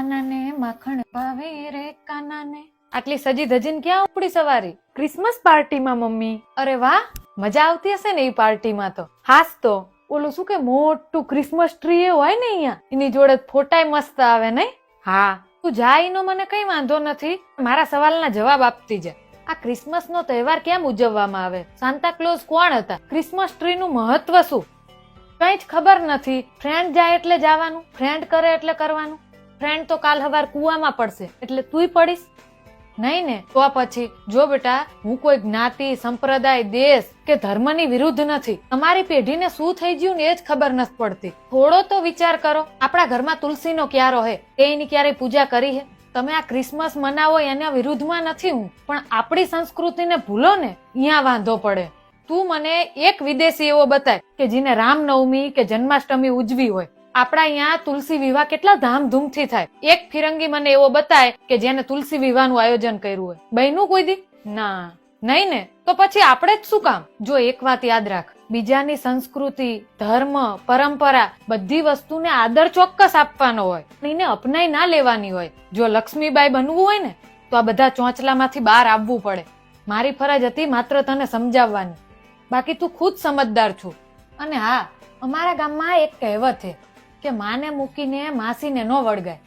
કાનાને માખણ ભાવે રે કાનાને. આટલી સજી ધજીને ક્યાં ઉપડી સવારી? ક્રિસમસ પાર્ટીમાં મમ્મી. અરે વાહ, મજા આવતી હશે ને એ પાર્ટીમાં તો. હાસ તો ઓલું શું કે મોટું ક્રિસમસ ટ્રી એ હોય ને અહીંયા, એની જોડે ફોટાય મસ્ત આવે નહીં? હા, તું જા, એનો મને કઈ વાંધો નથી. મારા સવાલના જવાબ આપતી જા. આ ક્રિસમસ નો તહેવાર કેમ ઉજવવામાં આવે? સાન્તા ક્લોઝ કોણ હતા? ક્રિસમસ ટ્રી નું મહત્વ શું? કઈ જ ખબર નથી. ફ્રેન્ડ જાય એટલે જવાનું, ફ્રેન્ડ કરે એટલે કરવાનું. ફ્રેન્ડ તો કાલ હવાર કુવામાં પડશે એટલે તુંય પડીશ નહીં ને? તો પછી જો બેટા, હું કોઈ જ્ઞાતિ, સંપ્રદાય, દેશ કે ધર્મની વિરુદ્ધ નથી. તમારી પેઢીને શું થઈ ગયું ને એ જ ખબર નથી પડતી. થોડો તો વિચાર કરો. આપણા ઘરમાં તુલસીનો ક્યારો હે, એની ક્યારેય પૂજા કરી હે? તમે આ ક્રિસમસ મનાવો એના વિરુદ્ધમાં નથી હું, પણ આપણી સંસ્કૃતિને ભૂલો ને અહીંયા વાંધો પડે. તું મને એક વિદેશી એવો બતાય કે જેને રામનવમી કે જન્માષ્ટમી ઉજવી હોય. આપણા અહીંયા તુલસી વિવાહ કેટલા ધામધૂમથી થાય. એક ફિરંગી મને એવો બતાય કે જેને તુલસી વિવાહનું આયોજન કર્યું હોય. બહેનું કોઈ દી? ના, નહીં ને? તો પછી આપણે જ શું કામ? જો એક વાત યાદ રાખ, બીજાની સંસ્કૃતિ, ધર્મ, પરંપરા બધી વસ્તુને આદર ચોક્કસ આપવાનો હોય, એને અપનાઈ ના લેવાની હોય. જો લક્ષ્મીબાઈ બનવું હોય ને તો આ બધા ચોંચલામાંથી બહાર આવવું પડે. મારી ફરજ હતી માત્ર તને સમજાવવાની, બાકી તું ખુદ સમજદાર છું. અને હા, અમારા ગામમાં એક કહેવત છે કે માને મૂકીને માસીને ન વળગાય.